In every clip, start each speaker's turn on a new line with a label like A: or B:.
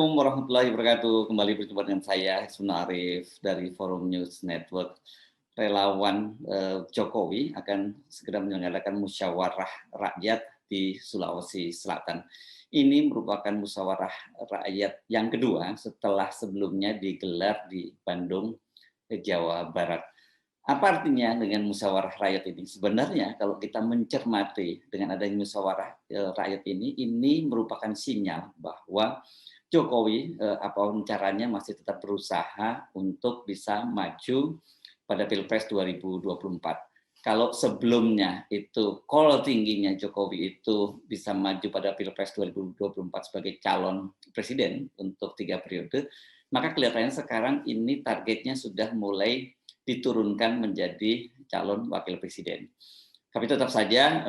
A: Assalamualaikum warahmatullahi wabarakatuh. Kembali berjumpa dengan saya, Hisnul Arif dari Forum News Network. Relawan Jokowi akan segera menyelenggarakan musyawarah rakyat di Sulawesi Selatan. Ini merupakan musyawarah rakyat yang kedua setelah sebelumnya digelar di Bandung, Jawa Barat. Apa artinya dengan musyawarah rakyat ini? Sebenarnya kalau kita mencermati dengan adanya musyawarah rakyat ini merupakan sinyal bahwa Jokowi apapun caranya masih tetap berusaha untuk bisa maju pada Pilpres 2024. Kalau sebelumnya itu call tingginya Jokowi itu bisa maju pada Pilpres 2024 sebagai calon presiden untuk 3 periode, maka kelihatannya sekarang ini targetnya sudah mulai diturunkan menjadi calon wakil presiden. Tapi tetap saja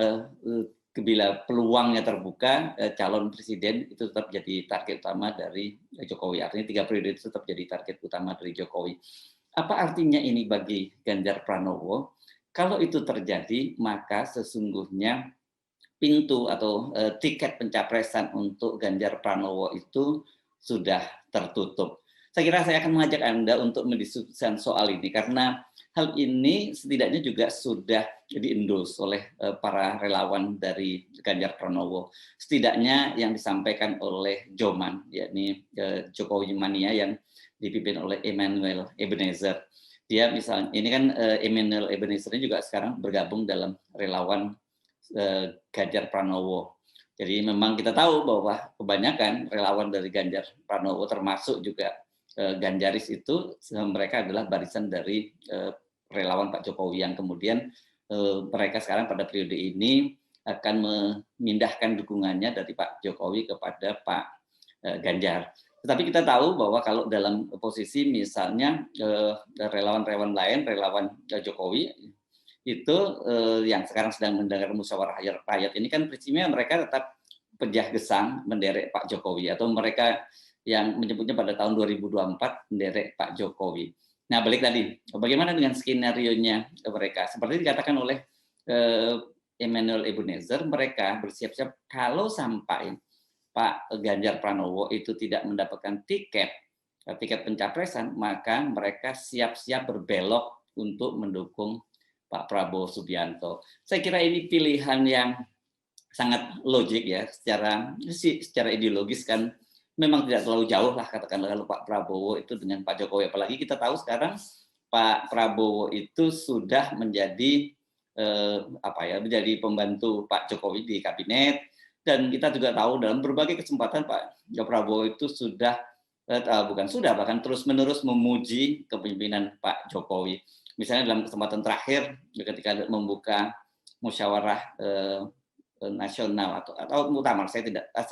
A: bila peluangnya terbuka, calon presiden itu tetap jadi target utama dari Jokowi. Artinya 3 periode itu tetap jadi target utama dari Jokowi. Apa artinya ini bagi Ganjar Pranowo? Kalau itu terjadi, maka sesungguhnya pintu atau tiket pencapresan untuk Ganjar Pranowo itu sudah tertutup. Saya kira saya akan mengajak Anda untuk mendiskusikan soal ini karena hal ini setidaknya juga sudah di-endorse oleh para relawan dari Ganjar Pranowo. Setidaknya yang disampaikan oleh Joman, yakni Jokowi Mania yang dipimpin oleh Emmanuel Ebenezer. Dia misalnya, ini kan Emmanuel Ebenezer ini juga sekarang bergabung dalam relawan Ganjar Pranowo. Jadi memang kita tahu bahwa kebanyakan relawan dari Ganjar Pranowo termasuk juga Ganjaris itu mereka adalah barisan dari relawan Pak Jokowi yang kemudian mereka sekarang pada periode ini akan memindahkan dukungannya dari Pak Jokowi kepada Pak Ganjar. Tetapi kita tahu bahwa kalau dalam posisi misalnya relawan-relawan lain, relawan Jokowi itu yang sekarang sedang mendengar musyawarah rakyat ini kan prinsipnya mereka tetap pejah gesang menderek Pak Jokowi atau mereka yang menyebutnya pada tahun 2024 menderek Pak Jokowi. Nah, balik tadi, bagaimana dengan skenario-nya mereka? Seperti dikatakan oleh Emmanuel Ebenezer, mereka bersiap-siap kalau sampai Pak Ganjar Pranowo itu tidak mendapatkan tiket pencapresan, maka mereka siap-siap berbelok untuk mendukung Pak Prabowo Subianto. Saya kira ini pilihan yang sangat logik ya, secara ideologis kan memang tidak terlalu jauh lah katakanlah kalau Pak Prabowo itu dengan Pak Jokowi. Apalagi kita tahu sekarang Pak Prabowo itu sudah menjadi menjadi pembantu Pak Jokowi di kabinet, dan kita juga tahu dalam berbagai kesempatan Pak Prabowo itu bahkan terus-menerus memuji kepemimpinan Pak Jokowi. Misalnya dalam kesempatan terakhir ketika membuka musyawarah nasional atau muktamar, saya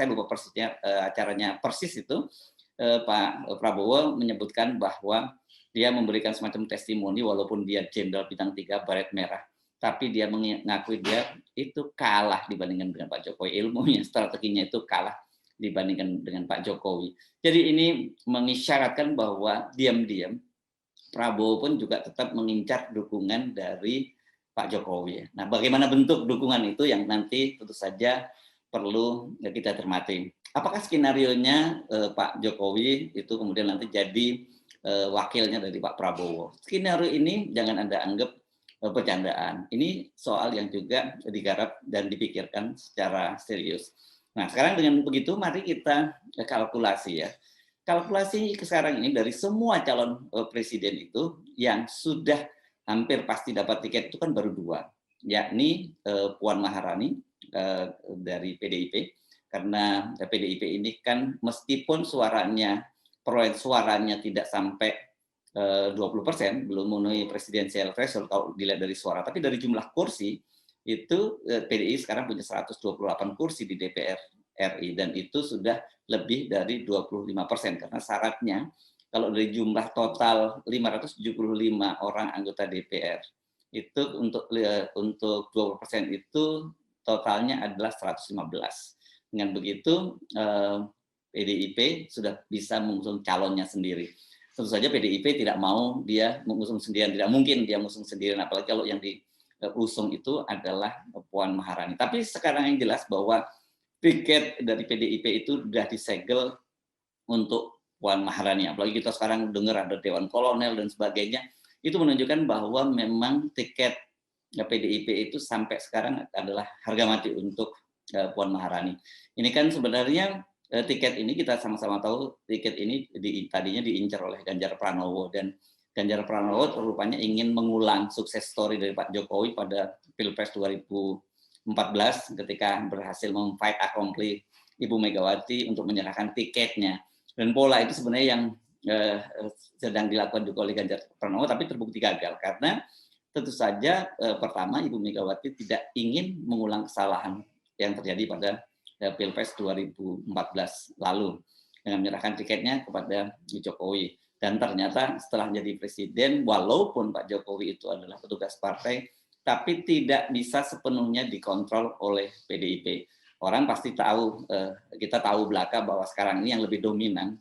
A: lupa persisnya acaranya persis itu, Pak Prabowo menyebutkan bahwa dia memberikan semacam testimoni walaupun dia jenderal bintang 3 baret merah, tapi dia mengakui dia itu kalah dibandingkan dengan Pak Jokowi, ilmunya, strateginya itu kalah dibandingkan dengan Pak Jokowi. Jadi ini mengisyaratkan bahwa diam-diam Prabowo pun juga tetap mengincar dukungan dari Pak Jokowi. Nah, bagaimana bentuk dukungan itu yang nanti tentu saja perlu kita cermati. Apakah skenario-nya Pak Jokowi itu kemudian nanti jadi wakilnya dari Pak Prabowo? Skenario ini jangan Anda anggap bercandaan. Ini soal yang juga digarap dan dipikirkan secara serius. Nah, sekarang dengan begitu mari kita kalkulasi ya. Kalkulasi sekarang ini dari semua calon presiden itu yang sudah hampir pasti dapat tiket itu kan baru 2, yakni Puan Maharani dari PDIP, karena PDIP ini kan meskipun perolehan suaranya tidak sampai 20%, belum memenuhi presidensial threshold kalau dilihat dari suara, tapi dari jumlah kursi itu PDI sekarang punya 128 kursi di DPR RI dan itu sudah lebih dari 25%, karena syaratnya kalau dari jumlah total 575 orang anggota DPR itu untuk 20% itu totalnya adalah 115. Dengan begitu PDIP sudah bisa mengusung calonnya sendiri. Tentu saja PDIP tidak mau dia mengusung sendirian, tidak mungkin dia mengusung sendirian, apalagi kalau yang diusung itu adalah Puan Maharani. Tapi sekarang yang jelas bahwa tiket dari PDIP itu sudah disegel untuk Puan Maharani. Apalagi kita sekarang dengar ada Dewan Kolonel dan sebagainya, itu menunjukkan bahwa memang tiket PDIP itu sampai sekarang adalah harga mati untuk Puan Maharani. Ini kan sebenarnya tiket ini kita sama-sama tahu tiket ini tadinya diincar oleh Ganjar Pranowo, dan Ganjar Pranowo rupanya ingin mengulang sukses story dari Pak Jokowi pada Pilpres 2014 ketika berhasil memfight accompli Ibu Megawati untuk menyerahkan tiketnya. Dan pola itu sebenarnya yang sedang dilakukan juga oleh Ganjar Pranowo, tapi terbukti gagal karena tentu saja pertama Ibu Megawati tidak ingin mengulang kesalahan yang terjadi pada Pilpres 2014 lalu dengan menyerahkan tiketnya kepada Jokowi. Dan ternyata setelah jadi presiden, walaupun Pak Jokowi itu adalah petugas partai, tapi tidak bisa sepenuhnya dikontrol oleh PDIP. Orang pasti tahu, kita tahu belaka bahwa sekarang ini yang lebih dominan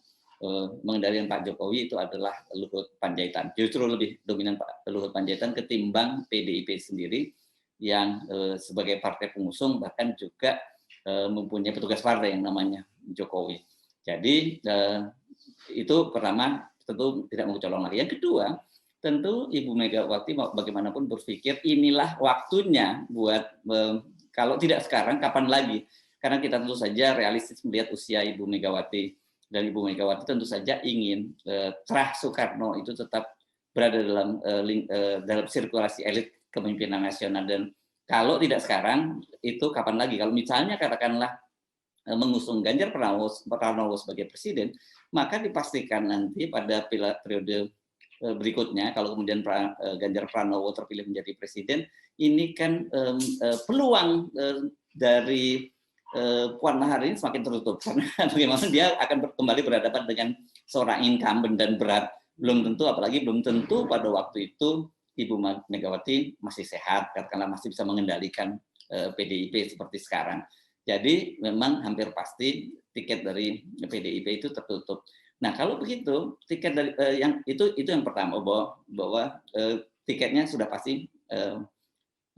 A: mengendalikan Pak Jokowi itu adalah Luhut Panjaitan. Justru lebih dominan Pak Luhut Panjaitan ketimbang PDIP sendiri yang sebagai partai pengusung bahkan juga mempunyai petugas partai yang namanya Jokowi. Jadi itu pertama, tentu tidak mau colong lagi. Yang kedua, tentu Ibu Megawati bagaimanapun berpikir inilah waktunya buat kalau tidak sekarang kapan lagi? Karena kita tentu saja realistis melihat usia Ibu Megawati, dan Ibu Megawati tentu saja ingin terah Soekarno itu tetap berada dalam sirkulasi elit kepemimpinan nasional. Dan kalau tidak sekarang, itu kapan lagi? Kalau misalnya katakanlah mengusung Ganjar Pranowo sebagai presiden, maka dipastikan nanti pada periode berikutnya, kalau kemudian Ganjar Pranowo terpilih menjadi presiden, ini kan peluang dari Puan Maharani semakin tertutup karena bagaimana dia akan kembali berhadapan dengan seorang incumbent dan berat. Belum tentu, apalagi belum tentu pada waktu itu Ibu Megawati masih sehat, katakanlah masih bisa mengendalikan PDIP seperti sekarang. Jadi memang hampir pasti tiket dari PDIP itu tertutup. Nah kalau begitu tiket dari yang itu yang pertama bahwa tiketnya sudah pasti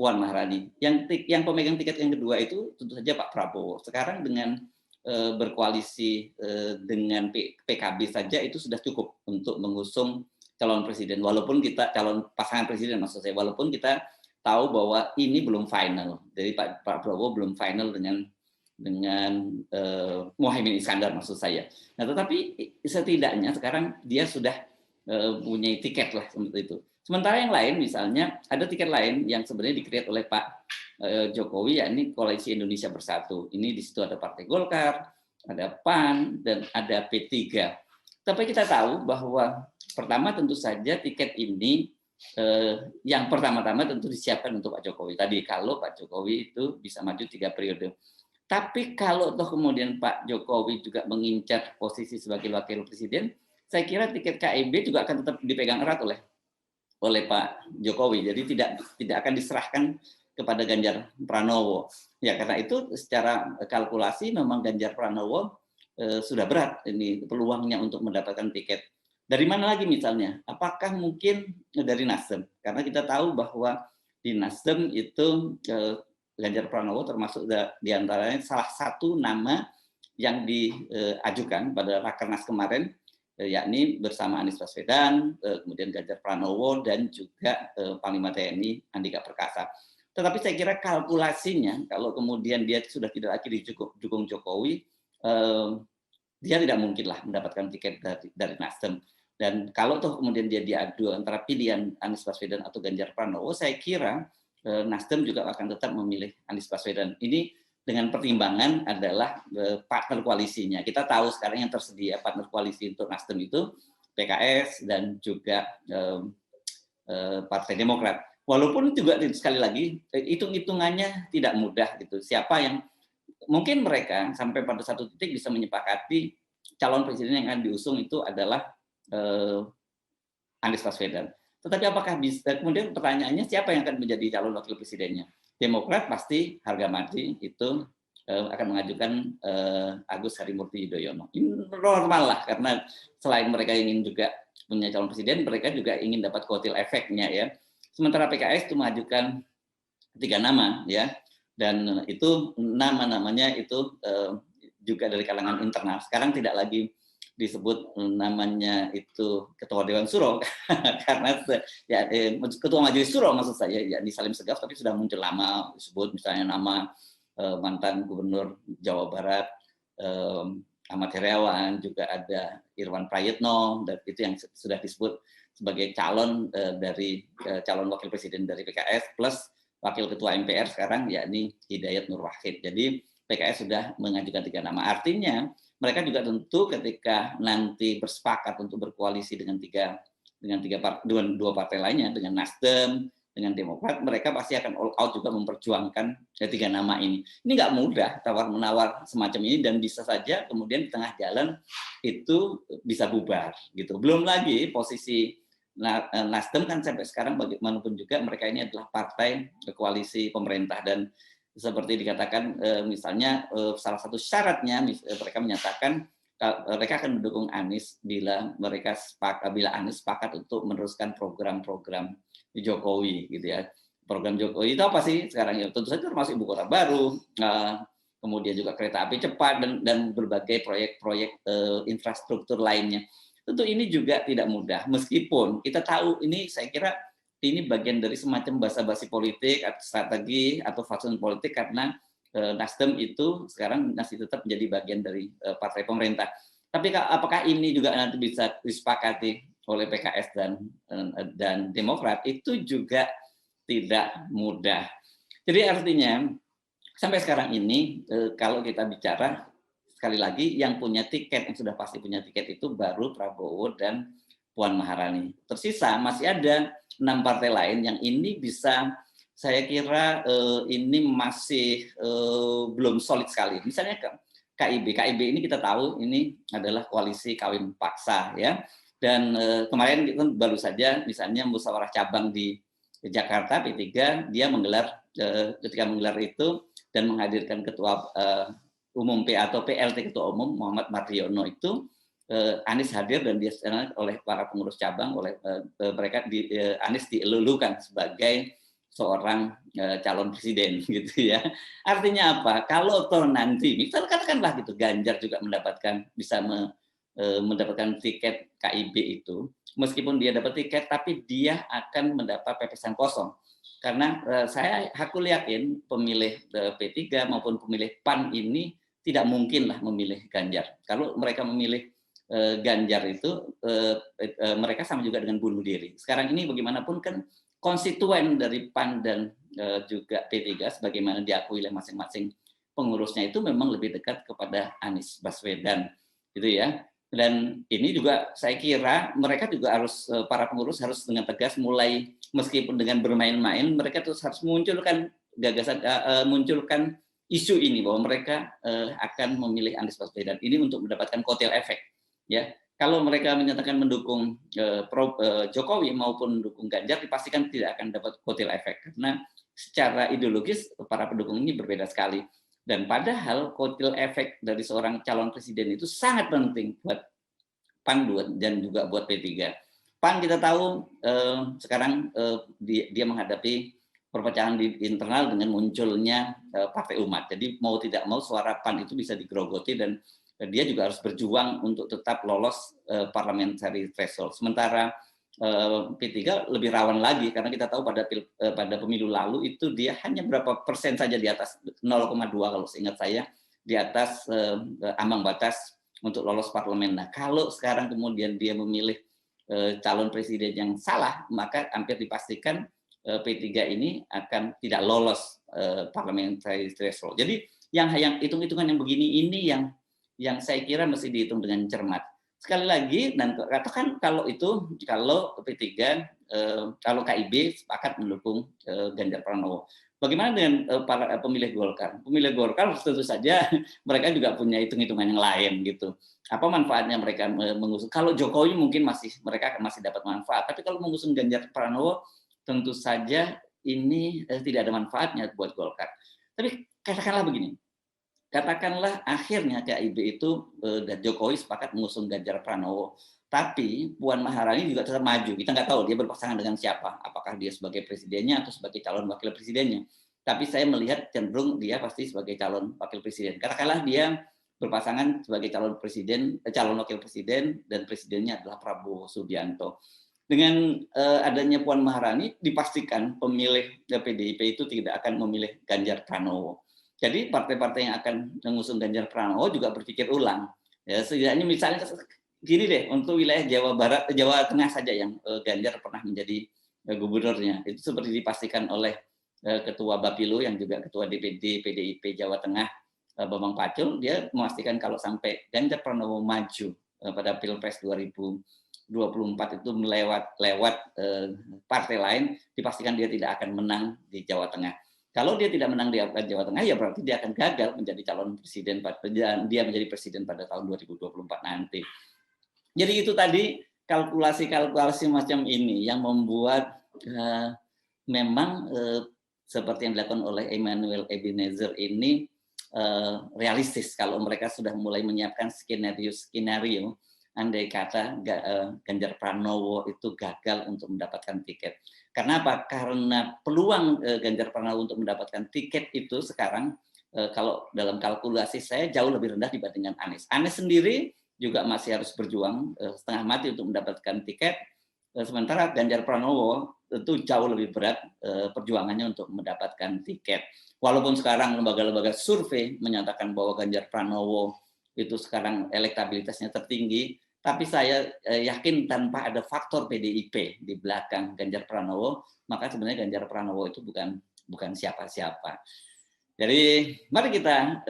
A: Puan Maharani. Yang pemegang tiket yang kedua itu tentu saja Pak Prabowo. Sekarang dengan berkoalisi dengan PKB saja itu sudah cukup untuk mengusung calon presiden. Walaupun kita calon pasangan presiden maksud saya, walaupun kita tahu bahwa ini belum final. Jadi Pak Prabowo belum final dengan Muhaimin Iskandar maksud saya. Nah, tetapi setidaknya sekarang dia sudah punya tiket lah seperti itu. Sementara yang lain misalnya ada tiket lain yang sebenarnya dikreat oleh Pak Jokowi, yakni Koalisi Indonesia Bersatu. Ini di situ ada Partai Golkar, ada PAN, dan ada P3. Tapi kita tahu bahwa pertama tentu saja tiket ini yang pertama-tama tentu disiapkan untuk Pak Jokowi. Tadi kalau Pak Jokowi itu bisa maju 3 periode. Tapi kalau toh kemudian Pak Jokowi juga mengincar posisi sebagai wakil presiden, saya kira tiket KIB juga akan tetap dipegang erat oleh Pak Jokowi. Jadi tidak akan diserahkan kepada Ganjar Pranowo. Ya karena itu secara kalkulasi memang Ganjar Pranowo sudah berat ini peluangnya untuk mendapatkan tiket. Dari mana lagi misalnya? Apakah mungkin dari Nasdem? Karena kita tahu bahwa di Nasdem itu Ganjar Pranowo termasuk di antaranya salah satu nama yang diajukan pada Rakernas kemarin, yakni bersama Anies Baswedan, kemudian Ganjar Pranowo, dan juga Panglima TNI Andika Perkasa. Tetapi saya kira kalkulasinya, kalau kemudian dia sudah tidak lagi didukung Jokowi, dia tidak mungkin lah mendapatkan tiket dari Nasdem. Dan kalau toh kemudian dia diadu antara pilihan Anies Baswedan atau Ganjar Pranowo, saya kira Nasdem juga akan tetap memilih Anies Baswedan. Ini dengan pertimbangan adalah partner koalisinya. Kita tahu sekarang yang tersedia partner koalisi untuk Nasdem itu PKS dan juga Partai Demokrat. Walaupun juga sekali lagi hitung-hitungannya tidak mudah gitu. Siapa yang mungkin mereka sampai pada satu titik bisa menyepakati calon presiden yang akan diusung itu adalah Anies Baswedan. Tetapi apakah bisa, kemudian pertanyaannya siapa yang akan menjadi calon wakil presidennya? Demokrat pasti harga mati itu akan mengajukan Agus Harimurti Yudhoyono. Ini normal lah, karena selain mereka ingin juga punya calon presiden, mereka juga ingin dapat kotil efeknya ya. Sementara PKS itu mengajukan 3 nama ya, dan itu nama-namanya itu juga dari kalangan internal. Sekarang tidak lagi disebut namanya itu Ketua Dewan Suro karena ya Ketua Majelis Suro maksud saya ya di Salim Segaf, tapi sudah muncul lama disebut misalnya nama mantan Gubernur Jawa Barat Ahmad Heriawan, juga ada Irwan Prayitno, dan itu yang sudah disebut sebagai calon dari calon wakil presiden dari PKS plus wakil ketua MPR sekarang yakni Hidayat Nur Wahid. Jadi PKS sudah mengajukan 3 nama. Artinya mereka juga tentu ketika nanti bersepakat untuk berkoalisi dengan dua partai lainnya, dengan Nasdem, dengan Demokrat, mereka pasti akan all out juga memperjuangkan 3 nama ini. Ini nggak mudah tawar-menawar semacam ini, dan bisa saja kemudian di tengah jalan itu bisa bubar gitu. Belum lagi posisi Nasdem kan sampai sekarang bagaimanapun juga mereka ini adalah partai koalisi pemerintah, dan seperti dikatakan misalnya salah satu syaratnya mereka menyatakan mereka akan mendukung Anies bila Anies sepakat untuk meneruskan program-program Jokowi gitu ya. Program Jokowi itu apa sih sekarang ya? Tentu saja termasuk ibu kota baru, kemudian juga kereta api cepat dan berbagai proyek-proyek infrastruktur lainnya. Tentu ini juga tidak mudah, meskipun kita tahu ini, saya kira ini bagian dari semacam basa-basi politik atau strategi atau fatsun politik, karena Nasdem itu sekarang masih tetap menjadi bagian dari partai pemerintah. Tapi apakah ini juga nanti bisa disepakati oleh PKS dan Demokrat, itu juga tidak mudah. Jadi artinya sampai sekarang ini kalau kita bicara sekali lagi yang punya tiket, yang sudah pasti punya tiket itu baru Prabowo dan Puan Maharani. Tersisa masih ada 6 partai lain yang ini bisa, saya kira ini masih belum solid sekali. Misalnya KIB ini kita tahu ini adalah koalisi kawin paksa ya. Dan kemarin kita baru saja misalnya musyawarah cabang di Jakarta P3 dia menggelar ketika menggelar itu dan menghadirkan ketua umum atau PLT ketua umum Muhammad Mardiono itu Anies hadir dan dia oleh para pengurus cabang, oleh mereka Anies dielulukan sebagai seorang calon presiden gitu ya. Artinya apa? Kalau toh nanti misalnya katakanlah gitu Ganjar juga bisa mendapatkan tiket KIB itu, meskipun dia dapat tiket tapi dia akan mendapat pepesan kosong. Karena aku yakin pemilih P3 maupun pemilih PAN ini tidak mungkinlah memilih Ganjar. Kalau mereka memilih Ganjar itu mereka sama juga dengan bunuh diri. Sekarang ini bagaimanapun kan konstituen dari PAN dan juga P3 sebagaimana diakui oleh masing-masing pengurusnya itu memang lebih dekat kepada Anies Baswedan gitu ya. Dan ini juga saya kira mereka juga harus, para pengurus harus dengan tegas mulai, meskipun dengan bermain-main, mereka terus harus munculkan gagasan, munculkan isu ini bahwa mereka akan memilih Anies Baswedan ini untuk mendapatkan kotel efek. Ya, kalau mereka menyatakan mendukung Jokowi maupun mendukung Ganjar, dipastikan tidak akan dapat kotel efek karena secara ideologis para pendukung ini berbeda sekali. Dan padahal kotel efek dari seorang calon presiden itu sangat penting buat PAN dan juga buat P3. PAN kita tahu sekarang dia menghadapi perpecahan di internal dengan munculnya Partai Umat. Jadi mau tidak mau suara PAN itu bisa digerogoti dan dia juga harus berjuang untuk tetap lolos parliamentary threshold. Sementara P3 lebih rawan lagi karena kita tahu pada pemilu lalu itu dia hanya berapa persen saja di atas 0,2 kalau seingat saya di atas ambang batas untuk lolos parlemen. Nah, kalau sekarang kemudian dia memilih calon presiden yang salah, maka hampir dipastikan P3 ini akan tidak lolos parliamentary threshold. Jadi yang hitung-hitungan yang begini ini yang saya kira mesti dihitung dengan cermat. Sekali lagi, dan katakan kalau P3, kalau KIB sepakat mendukung Ganjar Pranowo. Bagaimana dengan para pemilih Golkar? Pemilih Golkar tentu saja mereka juga punya hitung-hitungan yang lain gitu. Apa manfaatnya mereka mengusung? Kalau Jokowi mungkin mereka masih dapat manfaat, tapi kalau mengusung Ganjar Pranowo tentu saja ini tidak ada manfaatnya buat Golkar. Tapi katakanlah begini. Katakanlah akhirnya KIB itu dan Jokowi sepakat mengusung Ganjar Pranowo, tapi Puan Maharani juga tetap maju. Kita nggak tahu dia berpasangan dengan siapa, apakah dia sebagai presidennya atau sebagai calon wakil presidennya. Tapi saya melihat cenderung dia pasti sebagai calon wakil presiden. Katakanlah dia berpasangan sebagai calon presiden, calon wakil presiden, dan presidennya adalah Prabowo Subianto. Dengan adanya Puan Maharani, dipastikan pemilih PDIP itu tidak akan memilih Ganjar Pranowo. Jadi partai-partai yang akan mengusung Ganjar Pranowo juga berpikir ulang. Ya, setidaknya misalnya gini deh, untuk wilayah Jawa Barat, Jawa Tengah saja yang Ganjar pernah menjadi gubernurnya, itu seperti dipastikan oleh Ketua Bapilu yang juga Ketua DPD PDIP Jawa Tengah, Bambang Pacul, dia memastikan kalau sampai Ganjar Pranowo maju pada Pilpres 2024 itu lewat partai lain, dipastikan dia tidak akan menang di Jawa Tengah. Kalau dia tidak menang di Jawa Tengah, ya berarti dia akan gagal menjadi calon presiden, dia menjadi presiden pada tahun 2024 nanti. Jadi itu tadi kalkulasi-kalkulasi macam ini yang membuat memang seperti yang dilakukan oleh Emmanuel Ebenezer ini realistis kalau mereka sudah mulai menyiapkan skenario andai kata Ganjar Pranowo itu gagal untuk mendapatkan tiket. Karena apa? Karena peluang Ganjar Pranowo untuk mendapatkan tiket itu sekarang kalau dalam kalkulasi saya jauh lebih rendah dibandingkan Anies. Anies sendiri juga masih harus berjuang setengah mati untuk mendapatkan tiket. Sementara Ganjar Pranowo itu jauh lebih berat perjuangannya untuk mendapatkan tiket. Walaupun sekarang lembaga-lembaga survei menyatakan bahwa Ganjar Pranowo itu sekarang elektabilitasnya tertinggi, tapi saya yakin tanpa ada faktor PDIP di belakang Ganjar Pranowo, maka sebenarnya Ganjar Pranowo itu bukan siapa-siapa. Jadi mari kita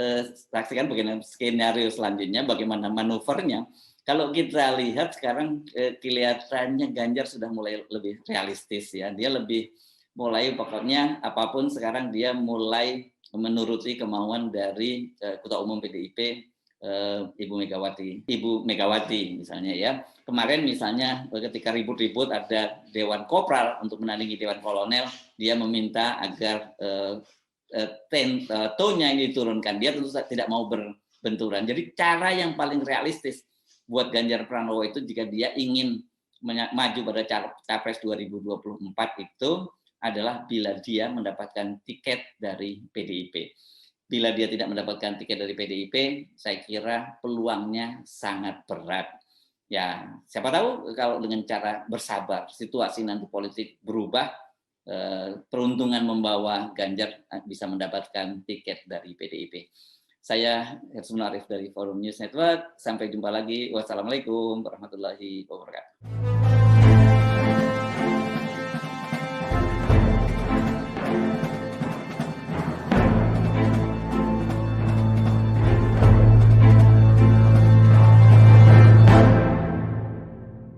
A: saksikan bagaimana skenario selanjutnya, bagaimana manuvernya. Kalau kita lihat sekarang kelihatannya Ganjar sudah mulai lebih realistis ya. Dia lebih mulai pokoknya apapun sekarang dia mulai menuruti kemauan dari Ketua Umum PDIP Ibu Megawati misalnya ya. Kemarin misalnya ketika ribut-ribut ada Dewan Kopral untuk menandingi Dewan Kolonel, dia meminta agar tone-nya ini diturunkan. Dia tentu tidak mau berbenturan. Jadi cara yang paling realistis buat Ganjar Pranowo itu jika dia ingin maju pada Capres 2024 itu adalah bila dia mendapatkan tiket dari PDIP. Bila dia tidak mendapatkan tiket dari PDIP, saya kira peluangnya sangat berat. Ya, siapa tahu kalau dengan cara bersabar, situasi nanti politik berubah, peruntungan membawa Ganjar bisa mendapatkan tiket dari PDIP. Saya Hirsun Arif dari Forum News Network. Sampai jumpa lagi. Wassalamualaikum warahmatullahi wabarakatuh.